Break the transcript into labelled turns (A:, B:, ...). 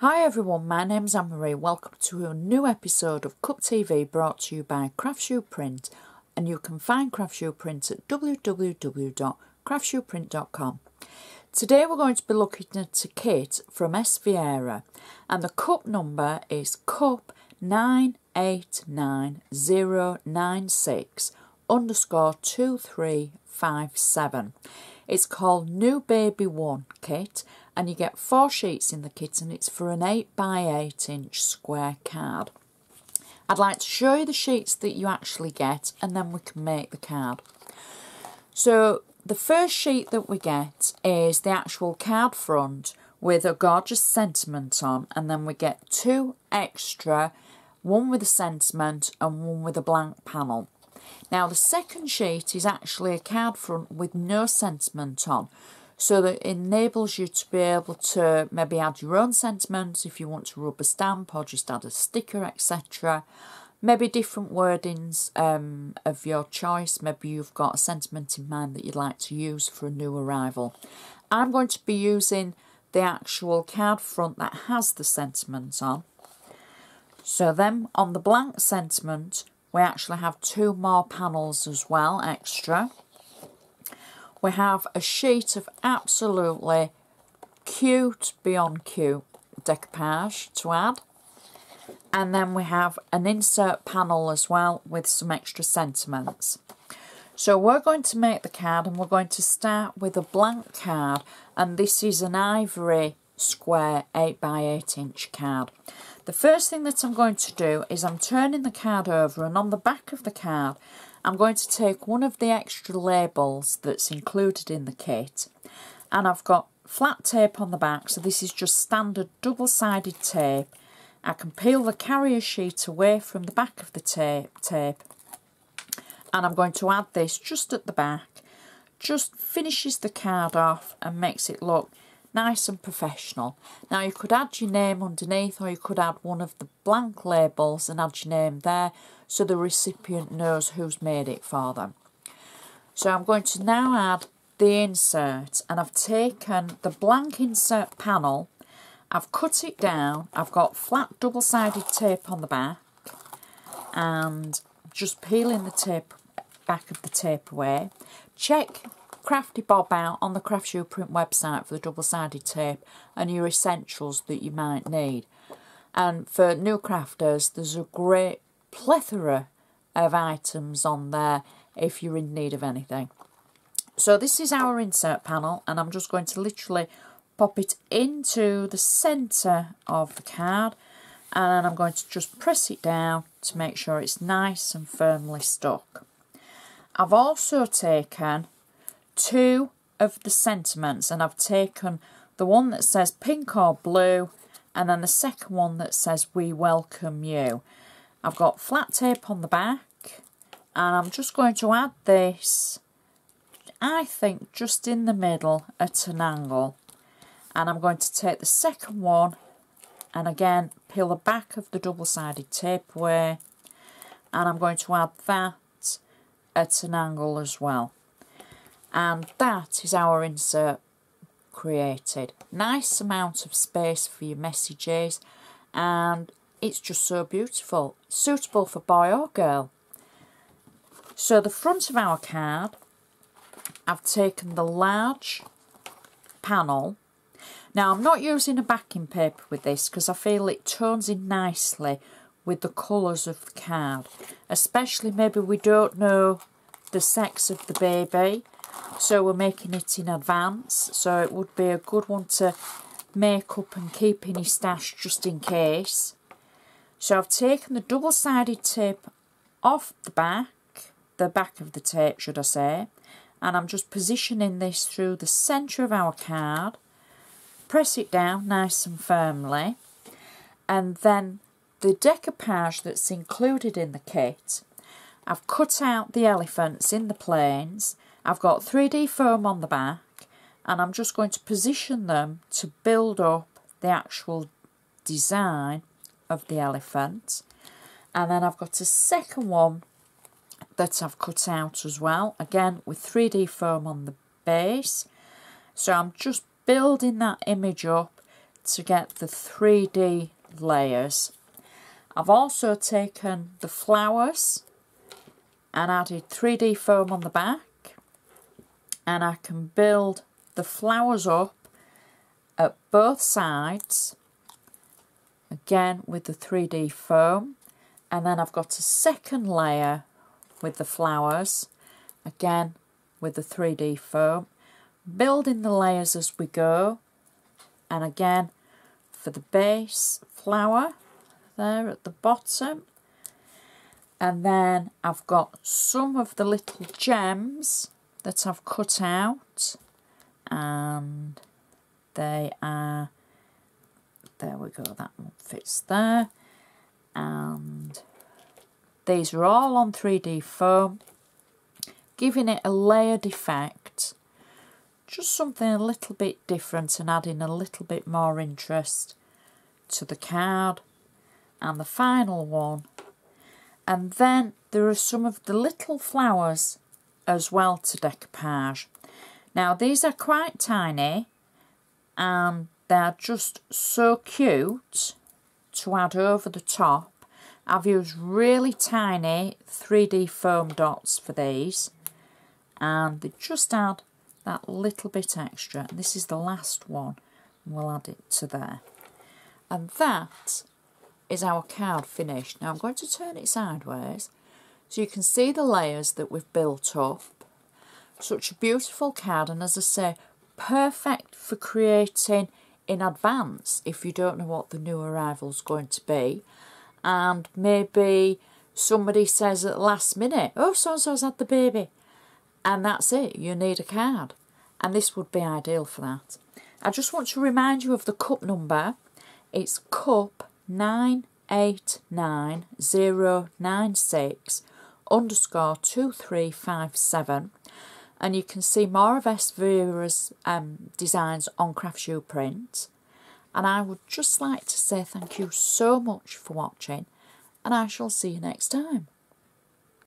A: Hi everyone, my name's Anne-Marie. Welcome to a new episode of Cup TV brought to you by Craftsuprint, and you can find Craftsuprint at www.craftsuprint.com. Today we're going to be looking at a kit from Vieira, and the cup number is cup 989096_2357. It's called New Baby 1 kit, and you get 4 sheets in the kit, and it's for an 8x8 square card. I'd like to show you the sheets that you actually get, and then we can make the card. So the first sheet that we get is the actual card front with a gorgeous sentiment on, and then we get 2 extra, one with a sentiment and one with a blank panel. Now the second sheet is actually a card front with no sentiment on, so that it enables you to be able to maybe add your own sentiment if you want to rub a stamp or just add a sticker, etc. Maybe different wordings of your choice. Maybe you've got a sentiment in mind that you'd like to use for a new arrival. I'm going to be using the actual card front that has the sentiment on. So then on the blank sentiment, we actually have 2 more panels as well, extra. We have a sheet of absolutely cute, beyond cute decoupage to add. And then we have an insert panel as well with some extra sentiments. So we're going to make the card, and we're going to start with a blank card, and this is an ivory square 8x8 card. The first thing that I'm going to do is I'm turning the card over, and on the back of the card I'm going to take one of the extra labels that's included in the kit, and I've got flat tape on the back, so this is just standard double-sided tape. I can peel the carrier sheet away from the back of the tape, and I'm going to add this just at the back. Just finishes the card off and makes it look nice and professional. Now you could add your name underneath, or you could add one of the blank labels and add your name there so the recipient knows who's made it for them. So I'm going to now add the insert, and I've taken the blank insert panel, I've cut it down, I've got flat double-sided tape on the back, and just peeling the back of the tape away. Check Crafty Bob out on the Craftsuprint website for the double-sided tape and your essentials that you might need. And for new crafters, there's a great plethora of items on there if you're in need of anything. So this is our insert panel, and I'm just going to literally pop it into the centre of the card, and I'm going to just press it down to make sure it's nice and firmly stuck. I've also taken 2 of the sentiments, and I've taken the one that says pink or blue, and then the second one that says we welcome you. I've got flat tape on the back, and I'm just going to add this, I think just in the middle at an angle, and I'm going to take the second one and again peel the back of the double-sided tape away, and I'm going to add that at an angle as well. And that is our insert created. Nice amount of space for your messages, and it's just so beautiful. Suitable for boy or girl. So the front of our card, I've taken the large panel. Now I'm not using a backing paper with this because I feel it tones in nicely with the colours of the card. Especially maybe we don't know the sex of the baby, so we're making it in advance, so it would be a good one to make up and keep in your stash just in case. So I've taken the double-sided tape off the back of the tape should I say, and I'm just positioning this through the centre of our card. Press it down nice and firmly, and then the decoupage that's included in the kit, I've cut out the elephants in the planes. I've got 3D foam on the back, and I'm just going to position them to build up the actual design of the elephant. And then I've got a second one that I've cut out as well, again with 3D foam on the base. So I'm just building that image up to get the 3D layers. I've also taken the flowers and added 3D foam on the back, and I can build the flowers up at both sides, again with the 3D foam, and then I've got a second layer with the flowers, again with the 3D foam, building the layers as we go, and again for the base flower there at the bottom, and then I've got some of the little gems that I've cut out, and they are, there we go, that one fits there, and these are all on 3D foam, giving it a layered effect, just something a little bit different and adding a little bit more interest to the card. And the final one, and then there are some of the little flowers as well to decoupage. Now these are quite tiny and they're just so cute to add over the top. I've used really tiny 3D foam dots for these, and they just add that little bit extra. And this is the last one, and we'll add it to there. And that is our card finished. Now I'm going to turn it sideways so you can see the layers that we've built up. Such a beautiful card, and as I say, perfect for creating in advance if you don't know what the new arrival's going to be, and maybe somebody says at the last minute, oh, so-and-so's had the baby, and that's it, you need a card, and this would be ideal for that. I just want to remind you of the cup number. It's cup 989096_2357, and you can see more of Viera's designs on Craftsuprint. And I would just like to say thank you so much for watching, and I shall see you next time.